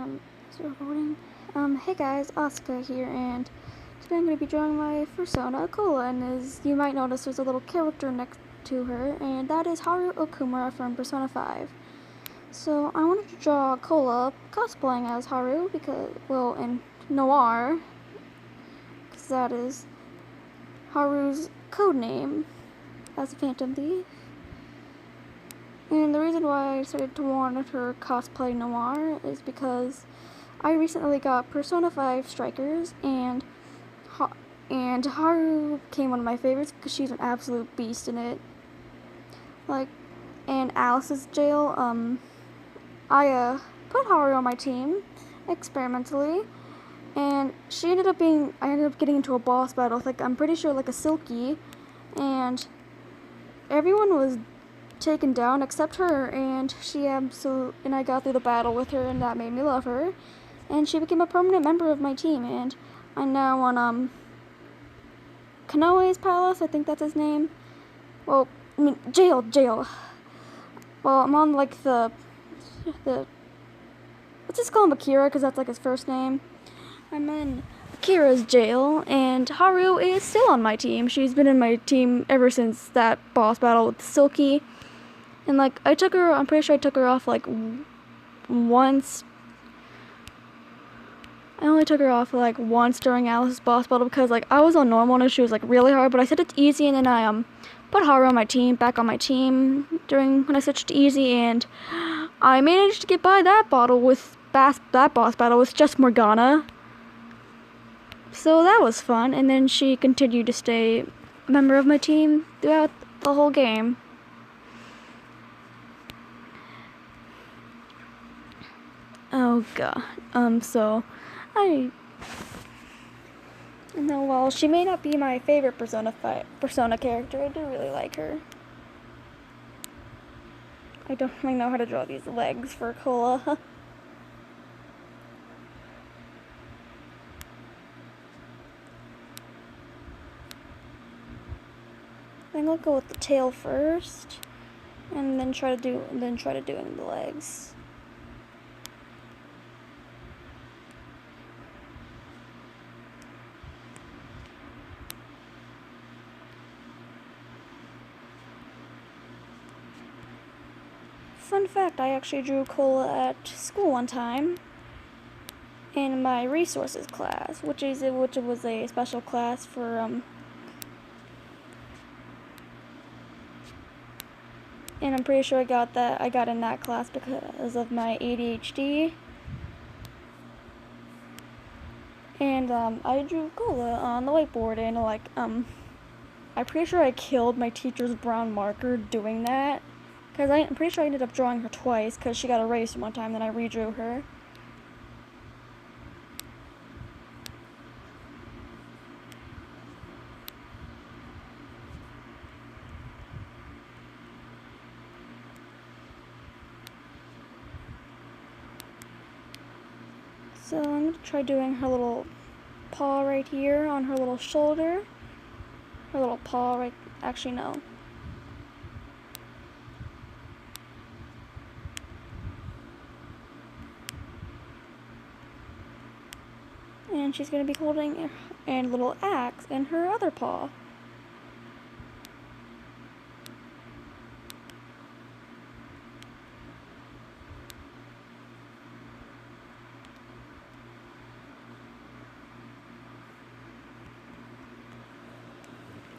Is it recording? Hey guys, Asuka here, and today I'm going to be drawing my fursona, Cola, and as you might notice, there's a little character next to her, and that is Haru Okumura from Persona 5. So I wanted to draw Cola cosplaying as Haru, because, well, in Noir, because that is Haru's code name as a Phantom Thief. And the reason why I started to want her cosplay Noir is because I recently got Persona 5 Strikers, and Haru became one of my favorites because she's an absolute beast in it. Like, in Alice's jail, I put Haru on my team experimentally, and I ended up getting into a boss battle with, I'm pretty sure, a Silky, and everyone was taken down except her, and I got through the battle with her, and that made me love her, and she became a permanent member of my team, and I'm now on Kanoe's palace, I think that's his name. Well, I mean jail. Well, I'm on the let's just call him Akira because that's his first name. I'm in Akira's jail, and Haru is still on my team. She's been in my team ever since that boss battle with Silky. And I'm pretty sure I took her off once. I only took her off once during Alice's boss battle because I was on normal and she was really hard, but I set it to easy, and then I put Haru on my team, back on my team when I switched to easy, and I managed to get by that boss battle with just Morgana. So that was fun, and then she continued to stay a member of my team throughout the whole game. Oh god. While she may not be my favorite Persona character, I do really like her. I don't really know how to draw these legs for Cola. I think I'll go with the tail first, and then try to do the legs. Fun fact, I actually drew Cola at school one time in my resources class, which was a special class for and I'm pretty sure I got in that class because of my ADHD. And I drew Cola on the whiteboard, and I'm pretty sure I killed my teacher's brown marker doing that. Because I'm pretty sure I ended up drawing her twice, because she got erased one time, then I redrew her. So I'm going to try doing her little paw right here on her little shoulder. Her little paw right, actually no. And she's going to be holding a little axe in her other paw.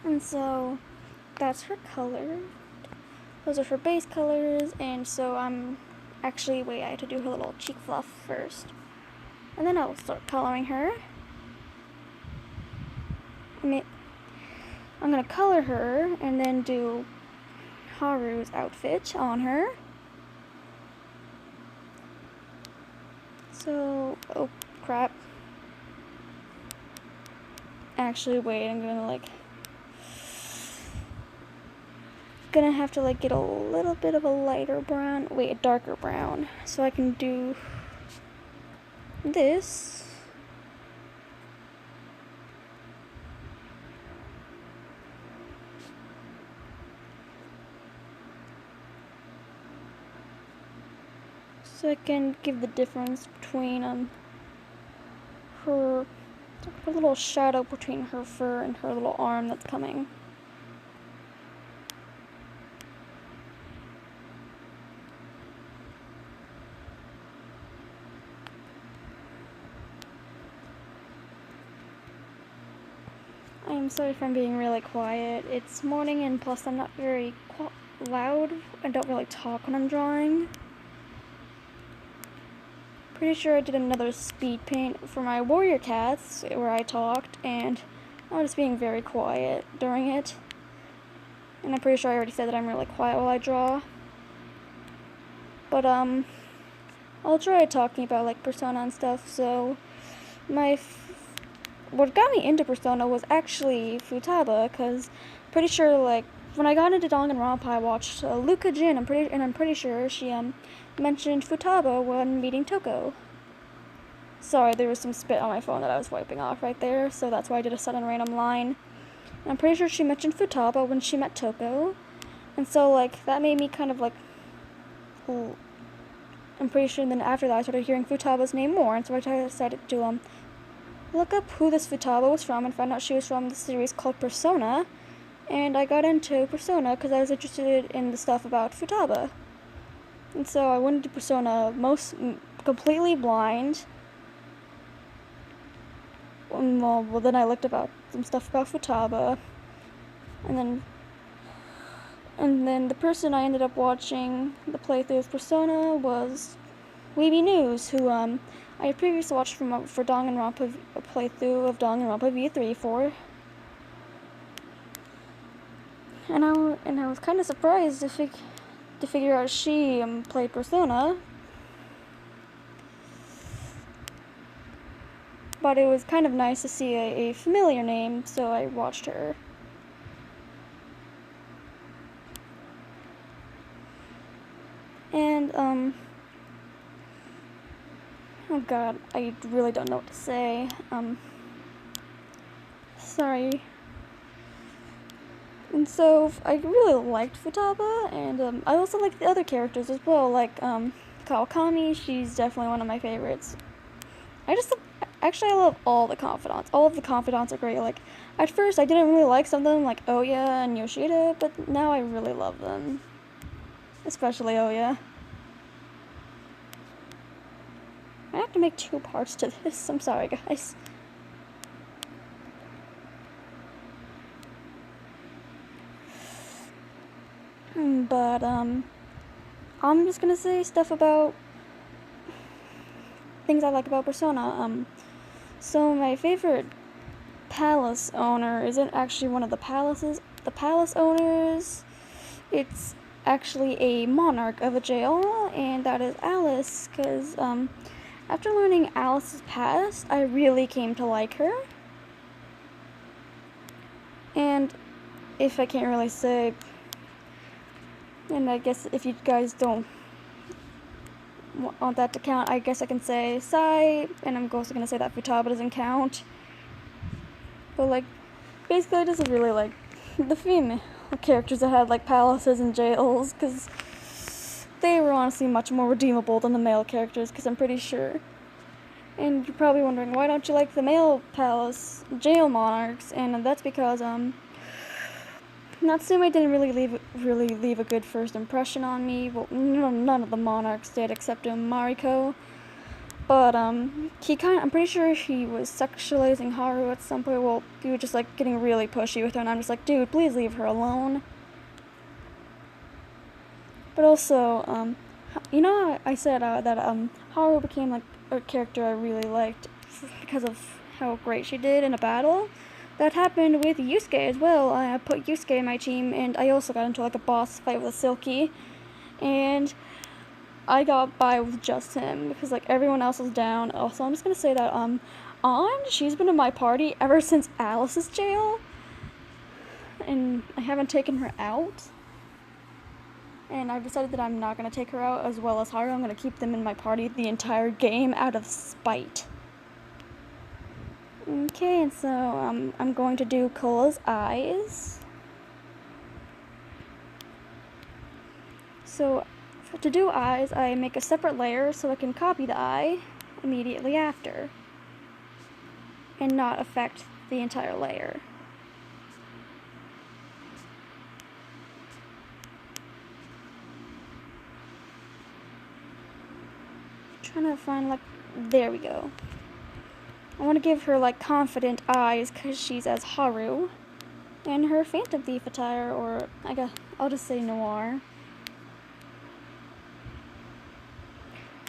And so that's her color. Those are her base colors, and so I had to do her little cheek fluff first. And then I'll start coloring her. I'm going to color her and then do Haru's outfit on her. So, oh crap. Actually, wait, I'm gonna have to get a little bit of a lighter brown, a darker brown, so I can do this. so I can give the difference between her little shadow between her fur and her little arm that's coming. I am sorry if I'm being really quiet. It's morning and plus I'm not very loud. I don't really talk when I'm drawing. Pretty sure I did another speed paint for my warrior cats where I talked and I was being very quiet during it. And I'm pretty sure I already said that I'm really quiet while I draw. But I'll try talking about like Persona and stuff. So what got me into Persona was actually Futaba, because pretty sure like when I got into Danganronpa I watched Luca Jin, I'm pretty sure she mentioned Futaba when meeting Toko. Sorry, there was some spit on my phone that I was wiping off right there, so that's why I did a sudden random line. And I'm pretty sure she mentioned Futaba when she met Toko, and so like that made me kind of like, I'm pretty sure then after that I started hearing Futaba's name more, and so I decided to look up who this Futaba was from and found out she was from the series called Persona, and I got into Persona because I was interested in the stuff about Futaba. And so I went into Persona completely blind. Well, then I looked about some stuff about Futaba, and then the person I ended up watching the playthrough of Persona was Weeby News, who I had previously watched for Danganronpa, a playthrough of Danganronpa V3 for. And I was kind of surprised to figure out she played Persona. But it was kind of nice to see a familiar name, so I watched her. And, oh god, I really don't know what to say. Sorry. And so, I really liked Futaba, and, I also liked the other characters as well, like, Kawakami, she's definitely one of my favorites. Actually, I love all the confidants. All of the confidants are great. Like, at first, I didn't really like some of them, like Oya and Yoshida, but now I really love them. Especially Oya. I have to make 2 parts to this. I'm sorry, guys. But, I'm just gonna say stuff about things I like about Persona. So my favorite palace owner isn't actually one of the palace owners. It's actually a monarch of a jail, and that is Alice, because, after learning Alice's past, I really came to like her. And if I can't really say, and I guess if you guys don't want that to count, I guess I can say Sai, and I'm also gonna say that Futaba doesn't count. But like, basically I just really like the female characters that had like palaces and jails, because they were honestly much more redeemable than the male characters, because I'm pretty sure. And you're probably wondering, why don't you like the male palace jail monarchs? And that's because Natsume didn't really leave a good first impression on me. Well, none of the monarchs did except Mariko. But I'm pretty sure he was sexualizing Haru at some point. Well, he was just like getting really pushy with her, and I'm just like, dude, please leave her alone. But also, you know, I said that Haru became like a character I really liked because of how great she did in a battle. That happened with Yusuke as well. I put Yusuke in my team, and I also got into like a boss fight with a Silky, and I got by with just him because like everyone else was down. Also, I'm just gonna say that she's been in my party ever since Alice's jail, and I haven't taken her out. And I've decided that I'm not gonna take her out as well as Haru. I'm gonna keep them in my party the entire game out of spite. Okay, and so I'm going to do Cola's eyes. So to do eyes, I make a separate layer so I can copy the eye immediately after and not affect the entire layer. Trying to find, like, there we go. I want to give her, like, confident eyes because she's as Haru, and her Phantom Thief attire, or I'll just say noir.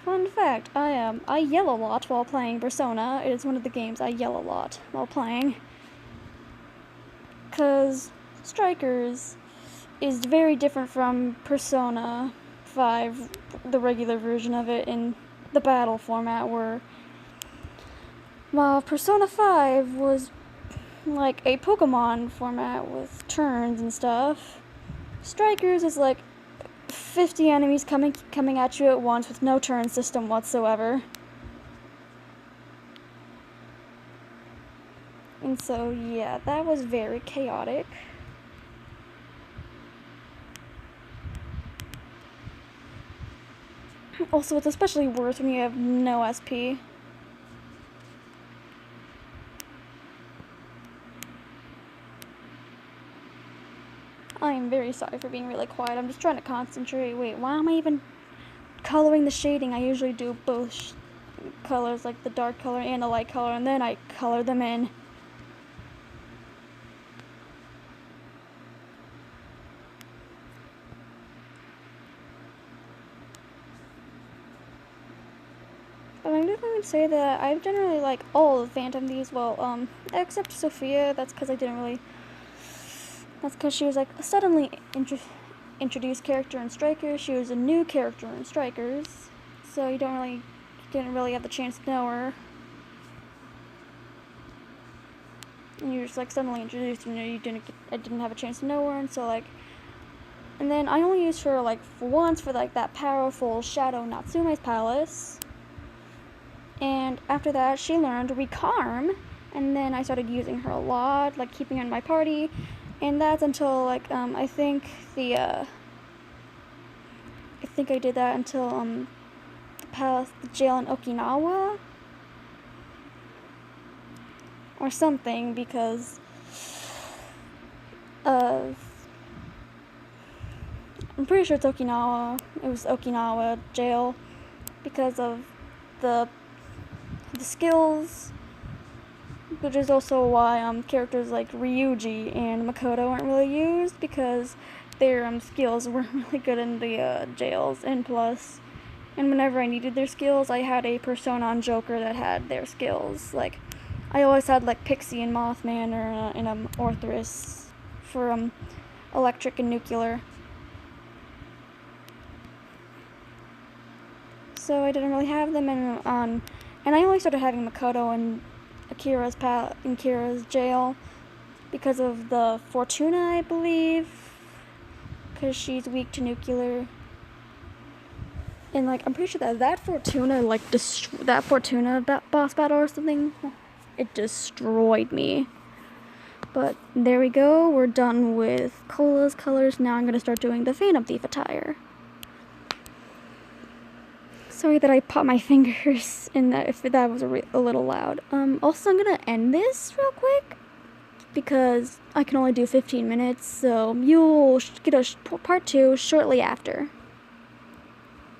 Fun fact, I yell a lot while playing Persona. It is one of the games I yell a lot while playing. Because Strikers is very different from Persona 5, the regular version of it in the battle format, while Persona 5 was like a Pokemon format with turns and stuff, Strikers is like 50 enemies coming at you at once with no turn system whatsoever. And so, yeah, that was very chaotic. Also, it's especially worse when you have no SP. I am very sorry for being really quiet. I'm just trying to concentrate. Wait, why am I even coloring the shading? I usually do both colors, like the dark color and the light color, and then I color them in. But I'm definitely going to say that I generally like all the Phantom Thieves, well, except Sophia. That's because she was like a suddenly introduced character in Strikers. She was a new character in Strikers, so you didn't really have the chance to know her. And you were just like suddenly introduced, and I didn't have a chance to know her, and so like, and then I only used her like once for like that powerful Shadow Natsume's Palace. And after that, she learned Recarm, and then I started using her a lot, like keeping her in my party. And that's until, like, I think I did that until, the jail in Okinawa? Or something, because, I'm pretty sure it's Okinawa. It was Okinawa jail, because of the skills, which is also why characters like Ryuji and Makoto aren't really used, because their skills weren't really good in the jails. And whenever I needed their skills, I had a Persona on Joker that had their skills. Like, I always had like Pixie and Mothman, or in Orthrus for electric and nuclear. So I didn't really have them and I only started having Makoto in Kira's jail because of the Fortuna, I believe, because she's weak to nuclear. And like, I'm pretty sure that Fortuna, like, that Fortuna boss battle or something, it destroyed me. But there we go, we're done with Cola's colors. Now I'm gonna start doing the Phantom Thief attire. Sorry that I popped my fingers in that, if that was a little loud. Also, I'm gonna end this real quick because I can only do 15 minutes, so you'll get a part 2 shortly after.